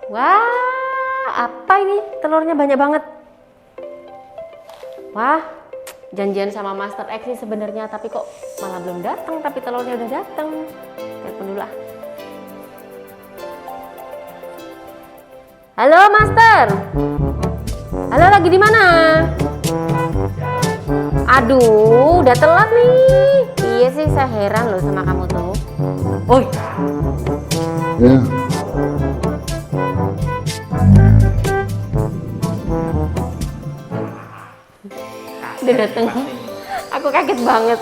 Wah, apa ini? Telurnya banyak banget. Wah, janjian sama Master X nih sebenarnya, tapi kok malah belum datang, tapi telurnya udah datang. Telepon dulu lah. Halo, Master. Halo, lagi di mana? Aduh, udah telat nih. Iya sih, saya heran loh sama kamu tuh. Woi. Ya. Udah dateng. Aku kaget banget.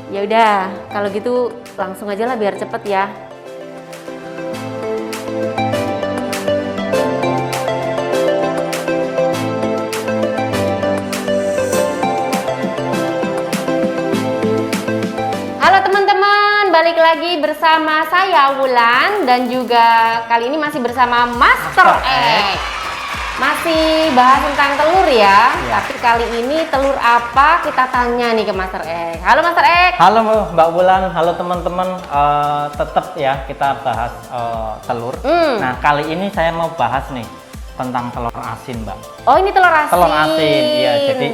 Ya udah, kalau gitu langsung aja lah biar cepet ya. Halo teman-teman, balik lagi bersama saya Wulan dan juga kali ini masih bersama Master X. Masih bahas tentang telur ya, tapi kali ini telur apa kita tanya nih ke Master X. Halo Master X. Halo Mbak Wulan, halo teman-teman. Tetap ya kita bahas telur. Nah kali ini saya mau bahas nih tentang telur asin, Mbak. Oh ini telur asin. Telur asin, ya. Jadi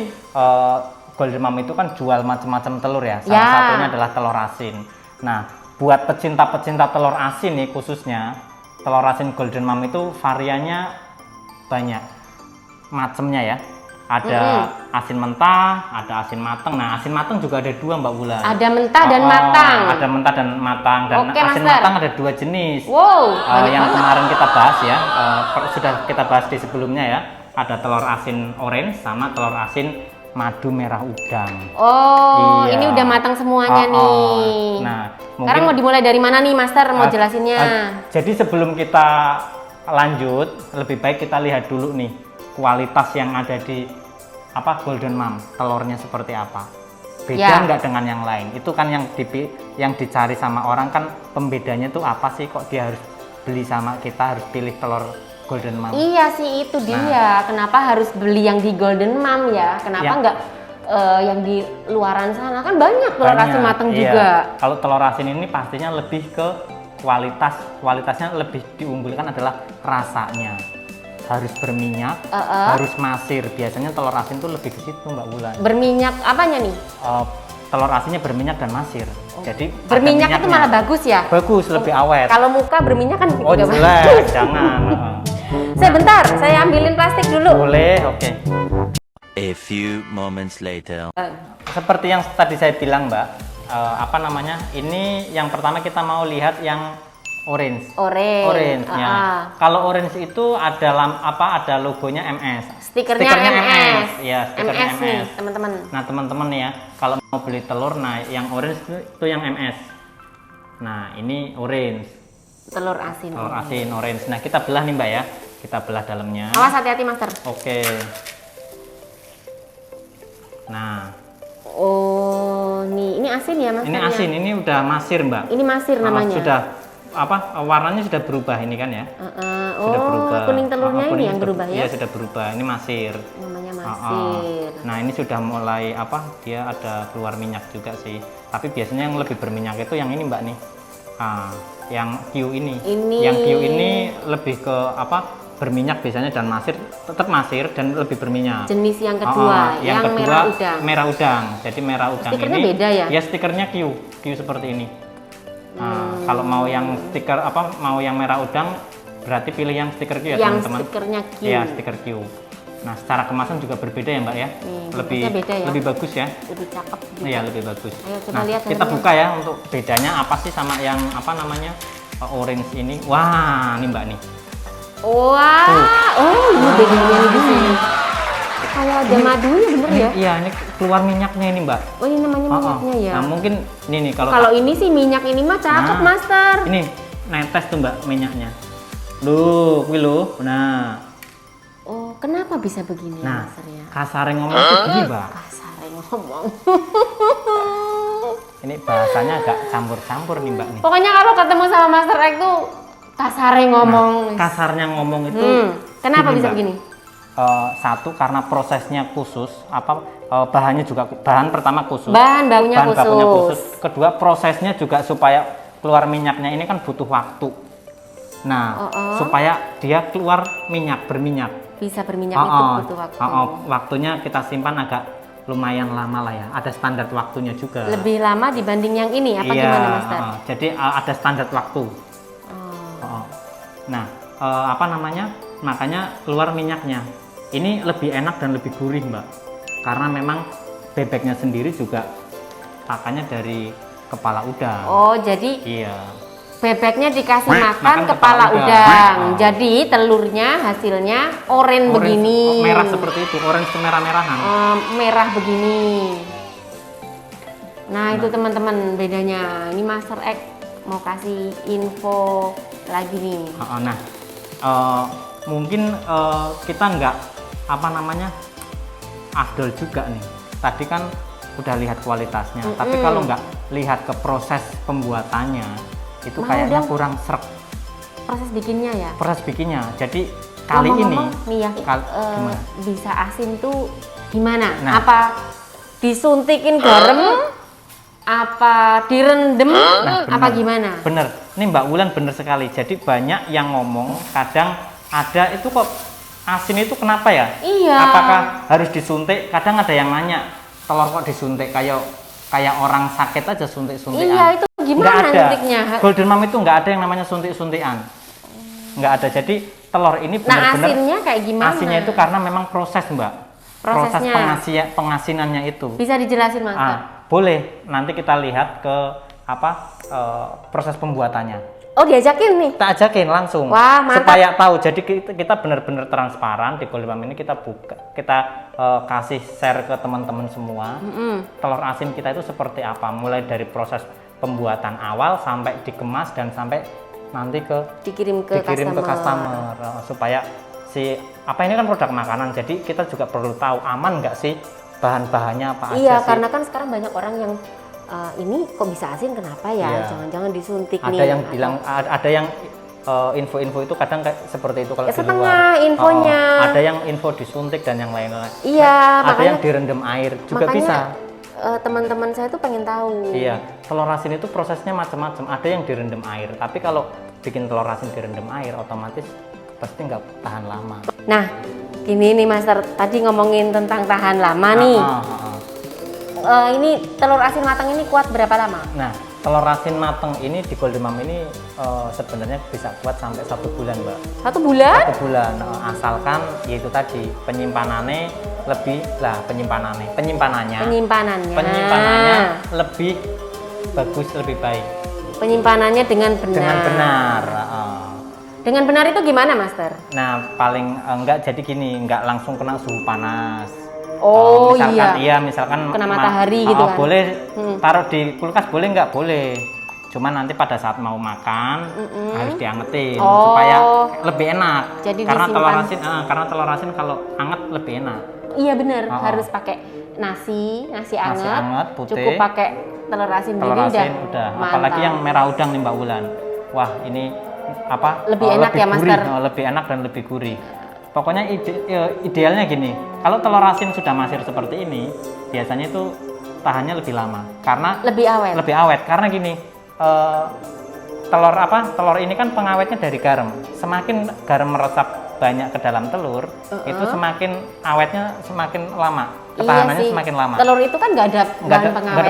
Golden Mom itu kan jual macam-macam telur ya. Salah satunya adalah telur asin. Nah buat pecinta-pecinta telur asin nih khususnya, telur asin Golden Mom itu variannya banyak macamnya ya. Ada asin mentah, ada asin matang. Nah, asin matang juga ada dua Mbak Wulan. Ada mentah dan matang. Ada mentah dan matang. Dan Oke, asin Master. matang ada dua jenis. Wow, Yang banget. kemarin kita bahas ya, sudah kita bahas di sebelumnya ya. Ada telur asin orange sama telur asin madu merah udang. Oh, Iya. ini udah matang semuanya nih. Nah, sekarang mau dimulai dari mana nih, Master? Mau jelasinnya? Jadi sebelum kita lanjut, lebih baik kita lihat dulu nih kualitas yang ada di Golden Mom, telurnya seperti apa. Beda nggak dengan yang lain? Itu kan yang dicari sama orang kan, pembedanya tuh apa sih kok dia harus beli sama kita, harus pilih telur Golden Mom. Iya sih itu dia. Kenapa harus beli yang di Golden Mom ya? Kenapa nggak yang di luaran sana? Kan banyak telur asin matang juga. Kalau telur asin ini pastinya lebih ke kualitasnya lebih diunggulkan adalah rasanya. Harus berminyak, harus masir. Biasanya telur asin tuh lebih ke situ Mbak Wulan. Berminyak apanya nih? Telur asinnya berminyak dan masir. Jadi berminyak itu malah bagus ya? Bagus, lebih awet. Kalau muka berminyak kan Oh juga jelek, bagus. jangan. Saya bentar, saya ambilin plastik dulu. Boleh, oke. A few moments later. Seperti yang tadi saya bilang Mbak, ini yang pertama kita mau lihat yang orange. Orange ya. Kalau orange itu ada logonya MS. Stikernya MS. Ya, stikernya MS nih, MS. teman-teman. Nah, teman-teman ya, kalau mau beli telur, nah yang orange itu yang MS. Nah, ini orange. Telur asin. Telur asin orange. Nah, kita belah nih Mbak ya. Kita belah dalamnya. Awas hati-hati, Master. Oke. Nah. Oh, ini asin ya, Mas? Ini asin, ini udah masir Mbak. Ini masir namanya. Sudah warnanya sudah berubah ini kan ya? Sudah berubah. Kuning telurnya ini yang berubah ya? Iya sudah berubah. Ini masir. Namanya masir. Nah ini sudah mulai dia ada keluar minyak juga sih. Tapi biasanya yang lebih berminyak itu yang ini Mbak nih. Yang Q ini. Yang Q ini lebih ke berminyak biasanya dan masir, tetap masir dan lebih berminyak. Jenis yang kedua, yang kedua merah udang. Merah udang. Jadi merah udang stikernya ini beda ya? Ya stikernya Q seperti ini. Kalau mau yang stiker mau yang merah udang berarti pilih yang stiker Q ya teman-teman. Yang stikernya Q. Ya stiker Q. Nah secara kemasan juga berbeda ya Mbak ya. Nih, beda ya? Lebih bagus ya. Lebih cakep juga. Iya lebih bagus. Ayo coba lihat kita buka ya untuk bedanya apa sih sama yang orange ini. Wah ini Mbak nih. Wah, ini bedanya di sini. Kayak ada madunya bener ya? Iya, ini keluar minyaknya ini Mbak. Oh ini namanya minyaknya ya? Nah mungkin ini kalau ini sih minyak ini mah cakep Master. Ini netes tuh Mbak minyaknya. Loh, wih loh. Nah. Oh kenapa bisa begini Master ya? Kasarnya ngomong tuh gini Mbak. Kasarnya ngomong. Ini bahasanya agak campur-campur nih Mbak nih. Pokoknya kalau ketemu sama Master X tuh kasarnya ngomong. Kasarnya ngomong itu. Kenapa bisa begini? Satu karena prosesnya khusus, bahan pertama khusus. Bahan bakunya khusus. Kedua prosesnya juga supaya keluar minyaknya ini kan butuh waktu. Nah, supaya dia keluar berminyak. Bisa berminyak itu butuh waktu. Waktunya kita simpan agak lumayan lama lah ya. Ada standar waktunya juga. Lebih lama dibanding yang ini apa Iya, gimana Master? Jadi ada standar waktu. Nah, apa namanya? Makanya keluar minyaknya. Ini lebih enak dan lebih gurih, Mbak. Karena memang bebeknya sendiri juga pakannya dari kepala udang. Oh, jadi Iya. bebeknya dikasih makan kepala udang. Jadi telurnya hasilnya oranye begini. Merah seperti itu, orange kemerah-merahan. Merah begini. Nah, itu teman-teman bedanya. Ini Master X mau kasih info lagi nih. Nah, mungkin kita nggak apa namanya afdol juga nih. Tadi kan udah lihat kualitasnya, tapi kalau nggak lihat ke proses pembuatannya, itu kayaknya kurang serk. Proses bikinnya ya? Proses bikinnya. Jadi kali ini nih ya, gimana? bisa asin tuh gimana? Nah. Apa disuntikin garam? Apa direndam? Apa gimana? Bener, ini Mbak Wulan bener sekali. Jadi banyak yang ngomong, kadang ada itu kok asin itu kenapa ya? Iya. Apakah harus disuntik? Kadang ada yang nanya, telur kok disuntik kayak orang sakit aja suntik-suntikan. Iya, itu gimana suntiknya? Golden Mom itu nggak ada yang namanya suntik-suntikan. Nggak ada. Jadi telur ini benar-benar. Nah, asinnya kayak gimana? Asinnya itu karena memang proses, Mbak. Proses pengasinannya itu. Bisa dijelasin, Mas? Boleh. Nanti kita lihat ke proses pembuatannya. Oh, diajakin nih? Kita ajakin langsung. Wah, mantap. Supaya tahu. Jadi kita benar-benar transparan di Golden Mom ini, kita kasih share ke teman-teman semua. Telur asin kita itu seperti apa, mulai dari proses pembuatan awal sampai dikemas dan sampai nanti dikirim ke customer. Supaya ini kan produk makanan, jadi kita juga perlu tahu aman nggak sih bahan-bahannya apa aja sih. Iya, karena kan sekarang banyak orang yang ini kok bisa asin, kenapa ya? Iya. Jangan-jangan disuntik nih. Ada yang bilang, ada yang info-info itu kadang kayak seperti itu kalau di setengah luar. infonya. Ada yang info disuntik dan yang lain-lain. Iya, ada yang direndam air juga bisa. Teman-teman saya tuh pengen tahu. Iya, telur asin itu prosesnya macam-macam. Ada yang direndam air, tapi kalau bikin telur asin direndam air, otomatis pasti nggak tahan lama. Nah, gini nih Master, tadi ngomongin tentang tahan lama nih. Ini telur asin matang ini kuat berapa lama? Nah, telur asin matang ini di Golden Mom ini sebenarnya bisa kuat sampai 1 bulan, Mbak. 1 bulan? 1 bulan, asalkan yaitu tadi penyimpanannya lebih bagus, lebih baik. Penyimpanannya dengan benar. Dengan benar itu gimana, Master? Nah, paling enggak jadi gini, enggak langsung kena suhu panas. Oh, misalkan kena matahari gitu kan. Boleh taruh di kulkas, boleh nggak? Boleh. Cuman nanti pada saat mau makan harus diangetin supaya lebih enak. Jadi karena telur asin kalau anget lebih enak. Iya benar, harus pakai nasi anget putih. Cukup pakai telur asin udah. Apalagi yang merah udang nih Mbak Wulan. Wah, ini lebih enak ya, Master. Lebih enak dan lebih gurih. Pokoknya idealnya gini, kalau telur asin sudah masir seperti ini, biasanya itu tahannya lebih lama karena lebih awet. Karena gini, telur ini kan pengawetnya dari garam. Semakin garam meresap banyak ke dalam telur, itu semakin awetnya semakin lama, ketahanannya semakin lama. Telur itu kan nggak ada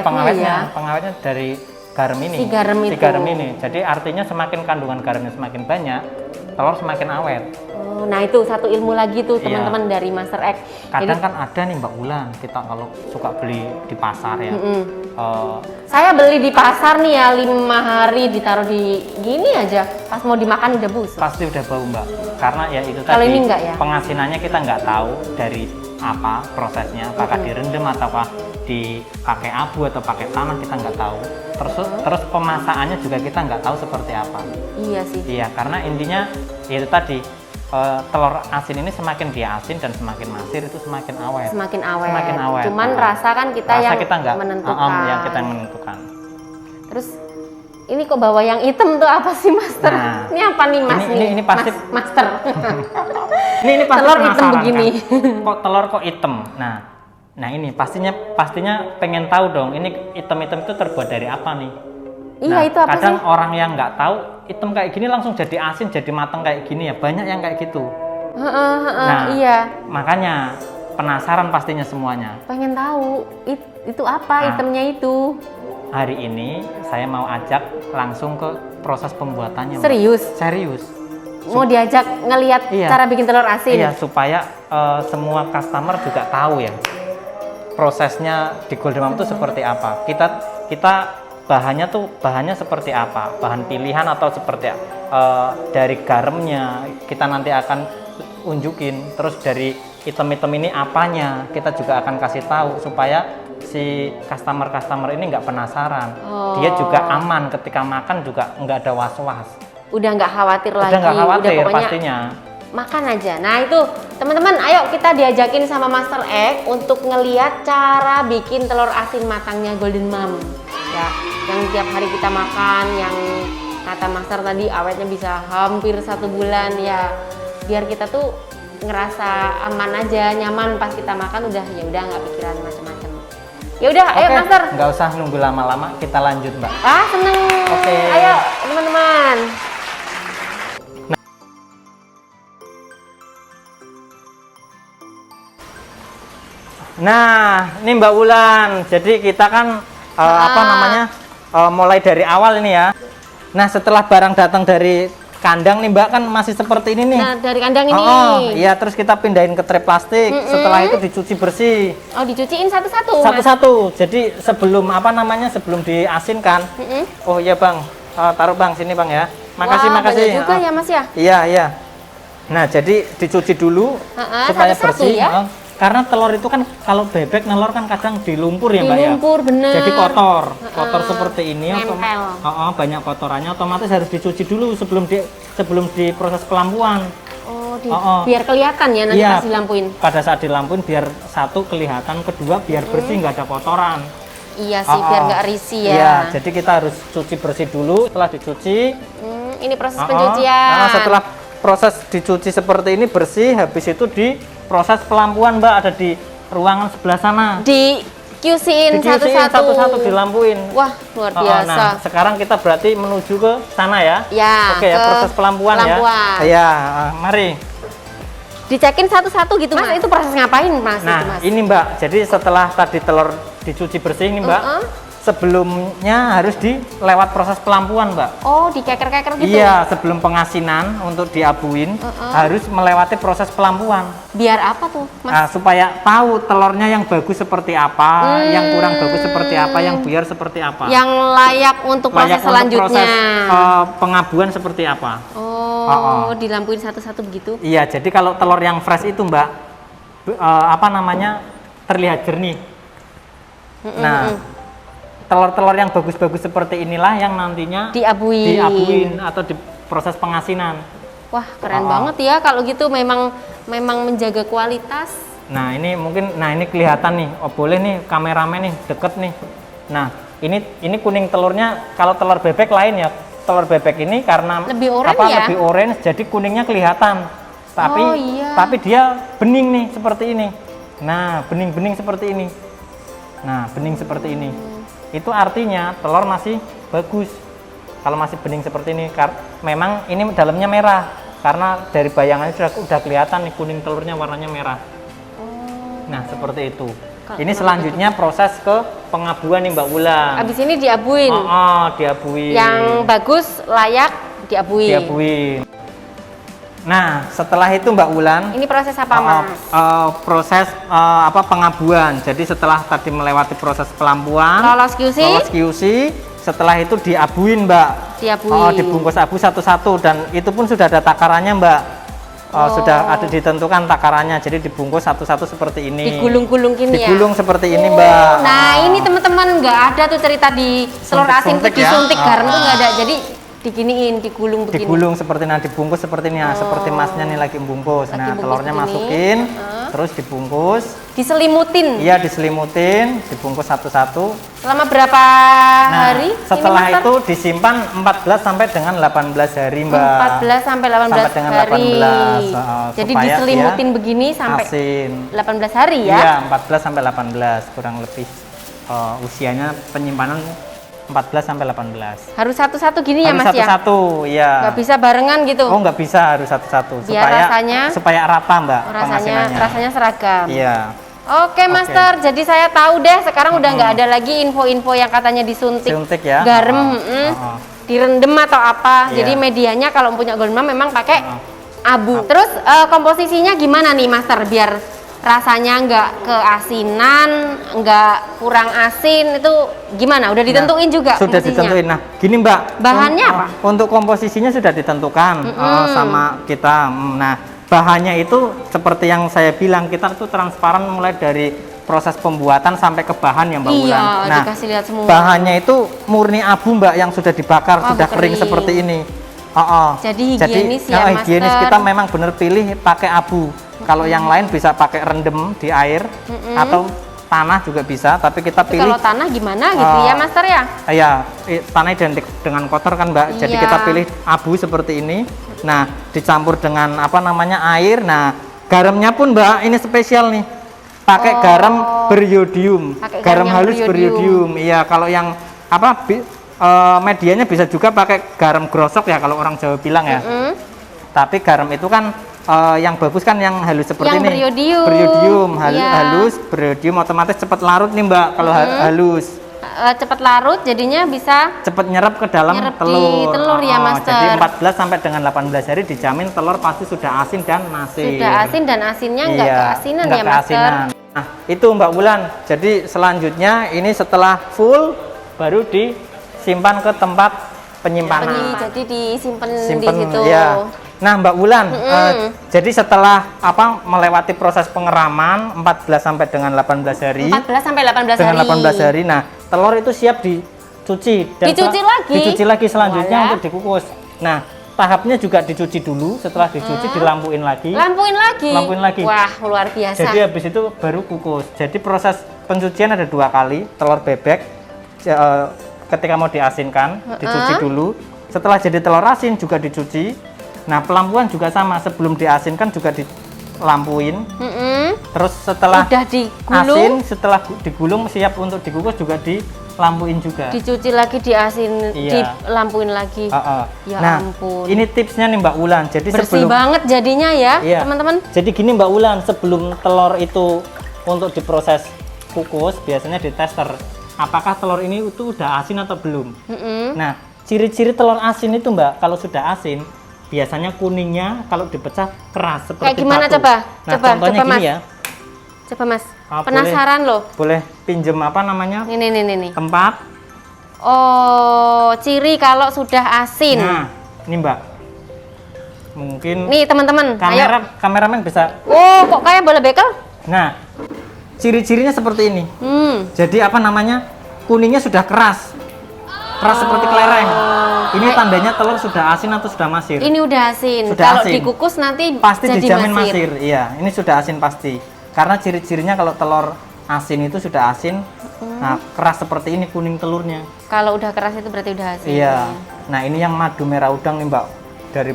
pengawetnya ya. Pengawetnya dari garam ini. Si garam ini. Jadi artinya semakin kandungan garamnya semakin banyak, telur semakin awet. Nah, itu satu ilmu lagi tuh teman-teman dari Master X. Kadang kan ada nih Mbak Wulan, kita kalau suka beli di pasar ya. Saya beli di pasar nih ya, 5 hari ditaruh di gini aja, pas mau dimakan udah busuk. Pasti udah bau, Mbak. Karena ya itu kalau tadi, ini enggak ya? Pengasinannya kita nggak tahu dari apa prosesnya, apakah direndam ataukah dipakai abu atau pakai tanah, kita nggak tahu. Terus pemasakannya juga kita nggak tahu seperti apa. Iya sih. Iya, karena intinya itu tadi, telur asin ini semakin dia asin dan semakin masir itu semakin awet. Semakin awet. Cuman rasa kan kita nggak menentukan. Yang kita yang menentukan. Terus ini kok bawa yang hitam tuh apa sih, Master? Nah, ini apa nih, Mas? Ini pasti Master. ini pasti telur hitam begini. Kan? Kok telur kok hitam? Nah ini pastinya pengen tahu dong. Ini hitam itu terbuat dari apa nih? Iya, Nah, itu apa kadang sih? orang yang nggak tahu hitam kayak gini langsung jadi asin, jadi mateng kayak gini ya. Banyak yang kayak gitu. Nah, iya. makanya penasaran pastinya semuanya. Pengen tahu itu apa Nah. itemnya itu. Hari ini saya mau ajak langsung ke proses pembuatannya. Mbak. Serius? Serius. Mau diajak ngelihat Iya. cara bikin telur asin? Iya, supaya semua customer juga tahu ya prosesnya di Golden Mom itu seperti apa. Kita bahannya seperti apa, bahan pilihan atau seperti dari garamnya kita nanti akan unjukin, terus dari item-item ini apanya kita juga akan kasih tahu supaya si customer ini nggak penasaran. Oh. Dia juga aman ketika makan juga nggak ada was-was. Udah nggak khawatir lagi. Udah nggak khawatir pokoknya pastinya. makan aja. Nah itu teman-teman, ayo kita diajakin sama Master Egg untuk ngeliat cara bikin telur asin matangnya Golden Mom. Ya, yang tiap hari kita makan, yang kata Master tadi awetnya bisa hampir 1 bulan ya. Biar kita tuh ngerasa aman aja, nyaman pas kita makan udah nggak pikiran macam-macam. Ya udah, ayo Oke, Master. nggak usah nunggu lama-lama, kita lanjut Mbak. Ah seneng. Oke. Ayo teman-teman. Nah, ini Mbak Wulan. Jadi kita kan mulai dari awal ini ya. Nah, setelah barang datang dari kandang nih Mbak kan masih seperti ini nih. Nah dari kandang ini. Iya, terus kita pindahin ke tray plastik. Setelah itu dicuci bersih. Oh dicuciin satu-satu. Mas? Satu-satu. Jadi sebelum sebelum diasinkan. Oh iya Bang, taruh Bang sini Bang ya. Makasih. Banyak juga ya Mas ya. Iya. Nah, jadi dicuci dulu supaya satu-satu bersih. ya? Karena telur itu kan kalau bebek nelor kan kadang di lumpur ya Mbak ya. Di lumpur bener. Jadi kotor seperti ini. Nempel. Banyak kotorannya, otomatis harus dicuci dulu sebelum diproses pelampuan. Oh, biar kelihatan ya nanti Iya, pas dilampuin. Pada saat dilampuin biar satu kelihatan, kedua biar bersih nggak ada kotoran. Iya sih, biar nggak risih ya. Iya, jadi kita harus cuci bersih dulu. Setelah dicuci, ini proses pencucian. Nah, setelah proses dicuci seperti ini bersih, habis itu diproses pelampuan Mbak, ada di ruangan sebelah sana. Di QC-in satu-satu dilampuin. Wah, luar biasa. Nah, sekarang kita berarti menuju ke sana ya. Ya, Oke, ya, proses pelampuan ya. Iya, mari. Dicekin satu-satu gitu Mas. Itu proses ngapain Mas? Nah, itu, Mas? ini Mbak, jadi setelah tadi telur dicuci bersih ini Mbak, sebelumnya harus dilewat proses pelampuan Mbak. Oh, dikeker-keker gitu? Iya, sebelum pengasinan untuk diabuin harus melewati proses pelampuan. Biar apa tuh Mas? Nah, supaya tahu telurnya yang bagus seperti apa, yang kurang bagus seperti apa, yang buyar seperti apa. Yang layak untuk proses Layak untuk selanjutnya. proses pengabuan seperti apa. Dilampuin satu-satu begitu? Iya, jadi kalau telur yang fresh itu Mbak, terlihat jernih. Nah, telur-telur yang bagus-bagus seperti inilah yang nantinya diabuin atau diproses pengasinan. Wah, keren banget ya kalau gitu, memang menjaga kualitas. Nah, ini kelihatan nih. Oh, boleh nih kameramen nih deket nih. Nah, ini kuning telurnya. Kalau telur bebek lain ya. Telur bebek ini karena lebih orange ya? Lebih orange, jadi kuningnya kelihatan. Tapi dia bening nih seperti ini. Nah, bening seperti ini. Nah, bening seperti ini. Itu artinya telur masih bagus. Kalau masih bening seperti ini, memang ini dalamnya merah. Karena dari bayangannya sudah kelihatan nih kuning telurnya warnanya merah. Nah, seperti itu. Ini selanjutnya proses ke pengabuan nih Mbak Wulan. Abis ini diabuin. Diabuin. Yang bagus layak diabuin. Nah, setelah itu Mbak Wulan, ini proses apa Mas? Proses pengabuan. Jadi setelah tadi melewati proses pelampuan, lolos QC, setelah itu diabuin Mbak. Dibungkus abu satu-satu dan itu pun sudah ada takarannya Mbak. Sudah ada ditentukan takarannya, jadi dibungkus satu-satu seperti ini. Digulung-gulung gini ya? Digulung seperti ini Mbak. Nah ini teman-teman, nggak ada tuh cerita di telur asin tuh disuntik garam tuh nggak ada. Jadi diginiin, digulung begini. Digulung seperti ini, dibungkus seperti ini ya, seperti Masnya nih lagi bungkus. Nah, telurnya begini. Masukin, terus dibungkus. Diselimutin? Iya, diselimutin, dibungkus satu-satu. Selama berapa hari? Setelah itu disimpan 14 sampai dengan 18 hari Mbak. 14 sampai 18 dengan hari. 18. Jadi diselimutin begini sampai asin. 18 hari ya? Iya, 14 sampai 18 kurang lebih. Usianya penyimpanan 14 sampai 18. Harus satu-satu gini ya Harus Mas ya? satu-satu, iya. Nggak bisa barengan gitu? Oh, nggak bisa, harus satu-satu. Biar supaya rata, Mbak, pengasinannya. rasanya seragam. Iya. Oke, Master, jadi saya tahu deh sekarang udah nggak ada lagi info-info yang katanya disuntik ya. garam, direndam atau apa. Iya. Jadi medianya kalau punya Golden Mom memang pakai abu. Terus komposisinya gimana nih, Master? Biar rasanya nggak keasinan, nggak kurang asin, itu gimana? Udah ditentuin juga Sudah komposisinya? ditentuin. Nah, gini Mbak. Bahannya apa? Untuk komposisinya sudah ditentukan sama kita. Nah, bahannya itu seperti yang saya bilang, kita tuh transparan mulai dari proses pembuatan sampai ke bahan ya Mbak Iya, Wulan. Nah, dikasih lihat semua. bahannya itu murni abu Mbak, yang sudah dibakar, sudah kering kering. seperti ini. Jadi higienis ya, higienis Master. kita memang bener pilih pakai abu. Kalau yang lain bisa pakai rendem di air atau tanah juga bisa, tapi kita Tapi pilih kalau tanah gimana gitu ya, Master ya? ya tanah identik dengan kotor kan Mbak. Jadi Iya. kita pilih abu seperti ini. Nah, dicampur dengan apa namanya air. Nah, garamnya pun Mbak ini spesial nih. Pakai garam beriodium. Pakai Garam garam yang halus beriodium. beriodium. Iya, kalau yang apa medianya bisa juga pakai garam grosok ya kalau orang Jawa bilang ya. Tapi garam itu kan yang bagus kan yang halus seperti Yang ini. beriodium. Beriodium, Iya. halus, beriodium otomatis cepat larut nih Mbak kalau halus. Cepat larut jadinya bisa Cepat nyerap ke dalam Nyerap di telur. telur ya, Master. Jadi 14 sampai dengan 18 hari dijamin telur pasti sudah asin dan masin. sudah asin dan asinnya nggak Iya, keasinan nggak ya, Master. keasinan. Nah, itu Mbak Wulan. Jadi selanjutnya ini setelah full baru disimpan ke tempat penyimpanan. Jadi disimpan di Simpen, situ. ya. Nah, Mbak Wulan, jadi setelah apa melewati proses pengeraman 14 sampai dengan 18 hari. 14 sampai 18 Dengan hari. 18 hari. Nah, telur itu siap dicuci dan Dicuci lagi? dicuci lagi selanjutnya Walah. untuk dikukus. Nah, tahapnya juga dicuci dulu, setelah dicuci dilampuin lagi. Lampuin lagi. Lampuin lagi. Wah, luar biasa. Jadi habis itu baru kukus. Jadi proses pencucian ada 2 kali, telur bebek ketika mau diasinkan, dicuci dulu. Setelah jadi telur asin juga dicuci. Nah, pelampuan juga sama, sebelum diasinkan juga dilampuin. Terus setelah Udah digulung, asin, setelah digulung siap untuk dikukus juga dilampuin juga. dicuci lagi, diasin, Iya. dilampuin lagi. Ya Nah, ampun. ini tipsnya nih Mbak Wulan. Jadi Bersih sebelum banget jadinya ya, Iya. teman-teman. Jadi gini Mbak Wulan, sebelum telur itu untuk diproses kukus, biasanya di tester apakah telur ini itu udah asin atau belum. Nah, ciri-ciri telur asin itu Mbak, kalau sudah asin, biasanya kuningnya kalau dipecah keras seperti Kayak gimana batu. coba? Nah, Coba, contohnya coba, gini Mas. ya. Coba Mas, Boleh. penasaran loh. Boleh pinjem apa namanya? Nih. Tempat. Oh, ciri kalau sudah asin. Nah, ini Mbak. Mungkin Nih teman-teman, ayo. kameramen bisa. Oh, kok kayak bola bekel? Nah, ciri-cirinya seperti ini. Jadi apa namanya? Kuningnya sudah keras. Keras seperti kelereng. Ini tandanya telur sudah asin atau sudah masir. Ini udah asin. Sudah Kalau asin. dikukus nanti Pasti jadi dijamin masir. masir. Iya, ini sudah asin pasti. Karena ciri-cirinya kalau telur asin itu sudah asin. Nah, keras seperti ini kuning telurnya. Kalau udah keras itu berarti udah asin. Iya. Nah, ini yang madu merah udang nih, Mbak. Dari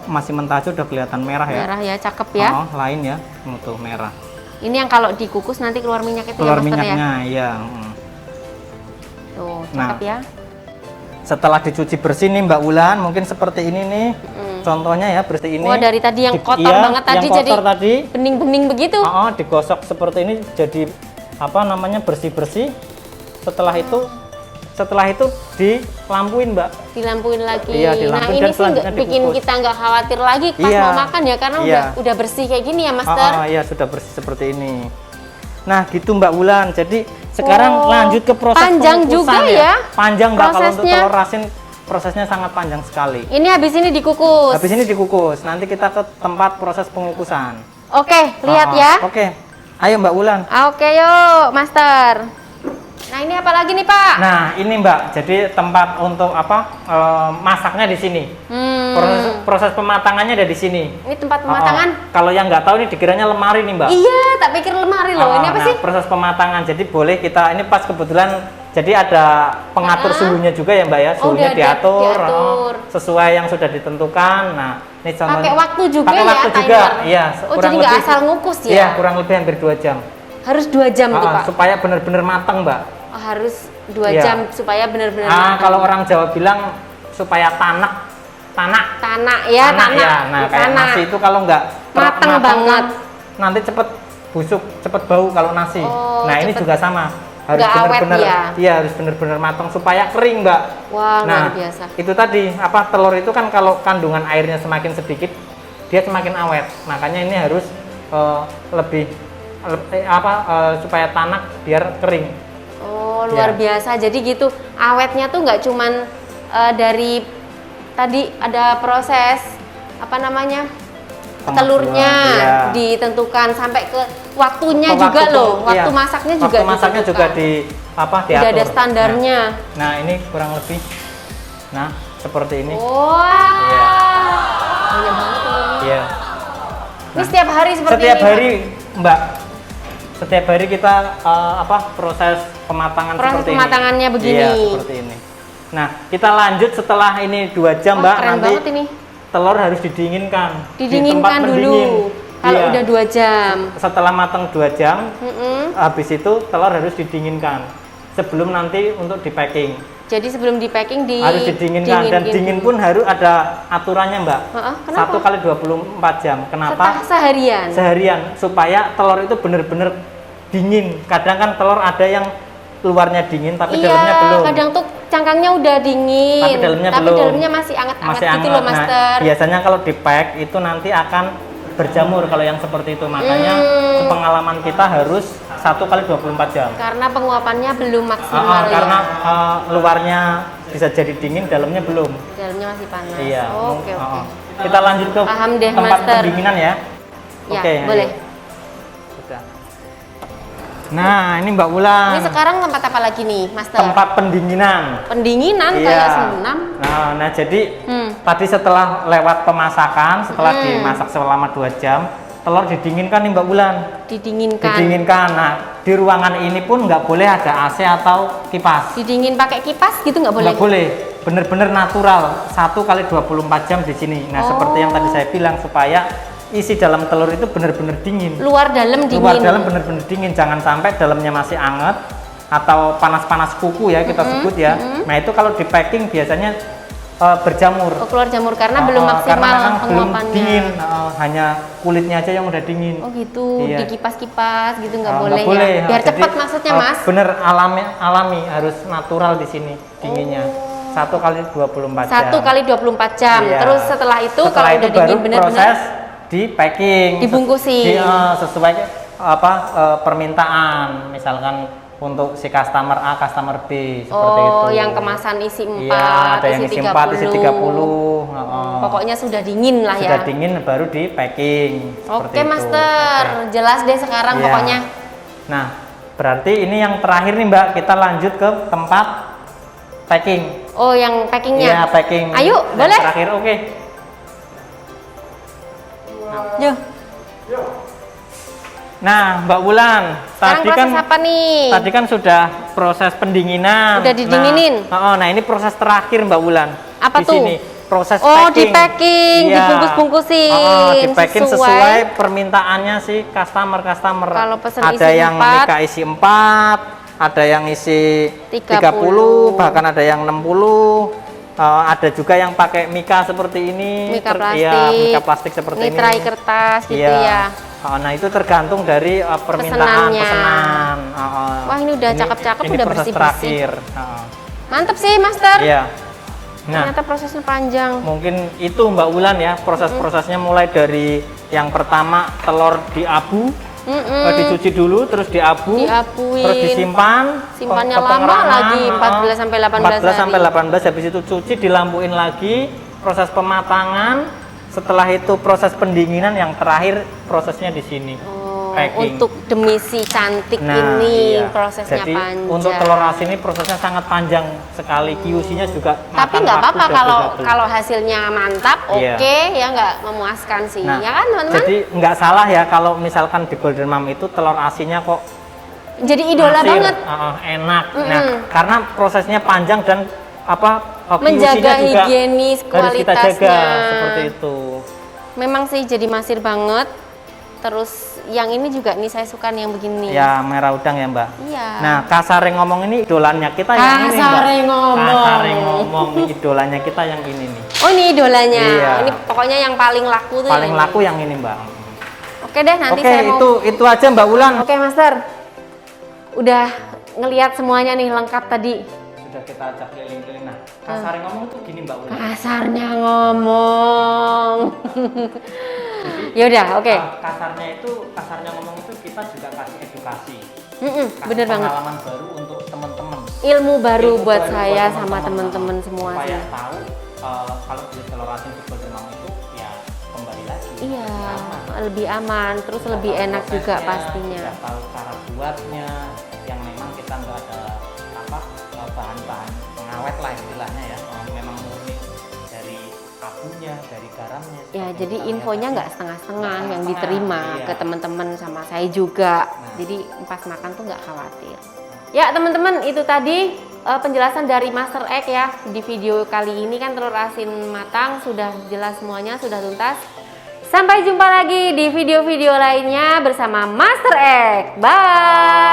masih mentah aja udah kelihatan merah ya. Merah ya, cakep ya. Oh, lain ya. Tuh merah. Ini yang kalau dikukus nanti keluar minyak itu Keluar ya, Master minyaknya, ya. iya. Tuh, Nah, cakep ya. Setelah dicuci bersih nih Mbak Wulan, mungkin seperti ini nih. Contohnya ya, seperti ini. Wah, dari tadi yang kotor banget tadi yang jadi kotor tadi. bening-bening begitu. Digosok seperti ini jadi apa namanya bersih-bersih. Setelah itu dilampuin Mbak. Dilampuin lagi. Iya, Nah, dilampuin ini dan sih selanjutnya bikin dikukus. kita nggak khawatir lagi pas Iya. mau makan ya, karena Iya. udah bersih kayak gini ya, Master. Iya, sudah bersih seperti ini. Nah, gitu Mbak Wulan. Jadi sekarang lanjut ke proses panjang pengukusan juga ya Panjang Mbak, kalau untuk prosesnya. telur asin prosesnya sangat panjang sekali. Ini habis ini dikukus. Habis ini dikukus. Nanti kita ke tempat proses pengukusan. Oke, lihat ya. Oke. Ayo Mbak Wulan. Oke, yuk, Master. Nah, ini apa lagi nih, Pak? Nah, ini Mbak. Jadi tempat untuk masaknya di sini. Proses pematangannya ada di sini. Ini tempat pematangan. Kalau yang nggak tahu ini dikiranya lemari nih Mbak. Iya, tak pikir lemari loh. Ini apa Nah, sih? proses pematangan. Jadi boleh kita ini pas kebetulan jadi ada pengatur suhunya juga ya Mbak ya. Suhunya udah diatur, diatur. sesuai yang sudah ditentukan. Nah, ini contohnya. Pakai waktu juga Pakai ya, waktu timer. juga. Iya, Oh, jadi nggak asal ngukus ya? Iya, kurang lebih hampir 2 jam. Harus 2 jam tuh, Pak. Supaya benar-benar matang Mbak. Oh, harus 2 Iya. jam supaya benar-benar matang. Kalau orang Jawa bilang supaya tanak. Tanak ya, tanak. Ya. Nah, kayak Tanak. nasi itu kalau nggak Mateng matang banget. kan nanti cepet busuk, cepet bau kalau nasi. Oh, nah, ini cepet. juga sama. Harus Nggak awet benar-benar ya? iya, harus benar-benar matang supaya kering, Mbak. Wah, Nah, luar biasa. itu tadi telur itu kan kalau kandungan airnya semakin sedikit, dia semakin awet. Makanya ini harus supaya tanak biar kering. Oh, luar Ya. biasa. Jadi gitu, awetnya tuh nggak cuman dari tadi ada proses apa namanya? Pengasuhan, Telurnya iya. ditentukan sampai ke waktunya Waktu juga tuh, loh. Waktu iya. masaknya juga Waktu masaknya juga ditentukan. diatur. Udah ada standarnya. Nah, ini kurang lebih. Nah, seperti ini. Wah. Iya. Banyak banget telurnya. Iya. Ini setiap hari seperti Setiap ini. hari, Mbak. Setiap hari kita proses pematangan Proses seperti pematangannya ini. begini. Iya, seperti ini. Nah, kita lanjut setelah ini 2 jam, Wah, Mbak. keren Nanti banget ini. telur harus didinginkan. Di Didinginkan tempat dulu. pendingin. Kalau Iya. udah 2 jam. Setelah matang 2 jam, Mm-mm. habis itu telur harus didinginkan sebelum nanti untuk di packing. Jadi sebelum di packing Harus didinginkan dan dingin pun harus ada aturannya, Mbak. Heeh, kenapa? 1 kali 24 jam. Kenapa? Seharian. Seharian supaya telur itu benar-benar dingin. Kadang kan telur ada yang luarnya dingin tapi dalamnya belum. Iya, kadang tuh cangkangnya udah dingin. Tapi dalamnya belum. dalamnya masih anget-anget Masih gitu hangat. loh, Master. Nah, biasanya kalau di pack itu nanti akan berjamur kalau yang seperti itu. Makanya pengalaman kita harus 1 kali 24 jam. Karena penguapannya belum maksimal ya. Karena luarnya bisa jadi dingin, dalamnya belum. Dalamnya masih panas. Iya. Oke, oke. Kita lanjut ke Paham deh, tempat Master. pendinginan ya. Ya, Oke, boleh. ayo. Sudah. Nah, ini Mbak Wulan. Ini sekarang tempat apa lagi nih, Master? Tempat pendinginan. Pendinginan Iya. kayak senam. Nah, jadi Hmm. tadi setelah lewat pemasakan, setelah Hmm. dimasak selama 2 jam, telur didinginkan nih Mbak Wulan. Didinginkan. Didinginkan. Nah, di ruangan ini pun nggak boleh ada AC atau kipas. Didingin pakai kipas gitu nggak boleh? Nggak boleh. Bener-bener natural. 1 kali 24 jam di sini. Nah, seperti yang tadi saya bilang supaya isi dalam telur itu bener-bener dingin. Luar dalam dingin. Luar dalam bener-bener dingin. Jangan sampai dalamnya masih anget atau panas-panas kuku ya kita sebut ya. Nah, itu kalau di packing biasanya berjamur. Oh, keluar jamur karena belum maksimal karena memang belum penguapannya. dingin, hanya kulitnya aja yang udah dingin. Oh gitu, Iya. dikipas-kipas gitu nggak Nggak boleh, boleh. ya? Biar Jadi, cepat maksudnya, Mas. Bener alami harus natural di sini dinginnya. 1 kali 24 jam. 1 kali 24 jam. Iya. Terus setelah itu Setelah kalau itu udah baru dingin benar-benar proses di packing. Dibungkusin. Sesuai permintaan. Misalkan untuk si customer A, customer B seperti itu. Oh, yang kemasan isi 4, Iya, ada yang isi 4, isi 30. Pokoknya sudah dingin lah Sudah ya. dingin baru di packing. Oke, seperti itu. Master. Oke. Jelas deh sekarang Iya. pokoknya. Nah, berarti ini yang terakhir nih Mbak, kita lanjut ke tempat packing. Oh, yang packingnya. Iya, packing. Ayo, Yang boleh? Terakhir, oke. Yuk. Nah, Mbak Wulan, Sekarang proses apa nih? tadi kan sudah proses pendinginan. Udah didinginin? Nah, ini proses terakhir Mbak Wulan. Apa di tuh? Sini, proses Oh, packing. di packing, Iya. dibungkus-bungkusin. Di packing sesuai permintaannya si customer. Kalau pesen ada isi yang 4, nikah isi 4, ada yang isi 30, 30, bahkan ada yang 60. Ada juga yang pakai mika seperti ini. Mika plastik. Iya, mika plastik seperti ini. nitrai kertas gitu Iya. ya. Nah, itu tergantung dari permintaan Pesenannya. pesanan. Wah, ini udah cakep-cakep, ini udah proses bersih-bersih. terakhir. Mantep sih, Master. Iya. Nah, Ternyata prosesnya panjang. mungkin itu Mbak Wulan ya, proses-prosesnya mulai dari yang pertama telur diabu, dicuci dulu, terus diabu, Diabuin. terus disimpan, Simpannya ke lama pengerangan, lagi, 14 sampai 18 14 sampai hari. 18, habis itu cuci, dilampuin lagi, proses pematangan, setelah itu proses pendinginan, yang terakhir prosesnya di sini. Packing. Untuk demi si cantik Nah, ini iya. prosesnya Jadi, panjang. untuk telur asin ini prosesnya sangat panjang sekali, QC-nya juga Tapi makan nggak waktu apa-apa kalau double-double. kalau hasilnya mantap, Iya. oke, ya nggak memuaskan sih, Nah, ya kan teman-teman? jadi nggak salah ya kalau misalkan di Golden Mom itu telur asinnya kok Jadi idola asin, banget. enak. Nah, karena prosesnya panjang dan Menjaga QC-nya juga higienis, harus kita jaga kualitasnya. seperti itu. Memang sih jadi masir banget. Terus yang ini juga nih saya suka nih yang begini. Ya merah udang ya Mbak. Iya. Nah kasare ngomong ini idolannya kita yang ini Mbak. Kasare ngomong. Kasare ngomong nih idolannya kita yang ini nih. Oh ini idolanya. Iya. Ini pokoknya yang paling laku tuh. Paling yang laku ini. yang ini Mbak. Oke deh nanti Oke saya mau. itu aja Mbak Wulan. Oke Master. Udah ngelihat semuanya nih lengkap tadi. Sudah kita ajak keliling-keliling. Nah kasare ngomong tuh gini Mbak Wulan. Kasarnya ngomong. Yaudah, oke. Kasarnya ngomong itu kita juga kasih edukasi. Kasih Bener banget. pengalaman baru untuk teman-teman. Ilmu baru Ilmu buat baru saya buat sama teman-teman semua supaya sih. tahu kalau beli telur asin di Golden Mom itu ya kembali lagi. Iya, lebih aman. lebih aman, terus Kita lebih tahu enak juga prosesnya, pastinya. kita tahu cara buatnya, yang memang kita nggak ada bahan-bahan pengawet lah istilahnya ya. Memang murni dari abunya, dari garamnya. Ya, seperti jadi itu. infonya nggak setengah-setengah yang Setengah-setengah, diterima iya. ke teman-teman sama saya juga. Nah. Jadi pas makan tuh nggak khawatir. Ya teman-teman, itu tadi penjelasan dari Master Egg ya. Di video kali ini kan telur asin matang sudah jelas semuanya, sudah tuntas. Sampai jumpa lagi di video-video lainnya bersama Master Egg. Bye!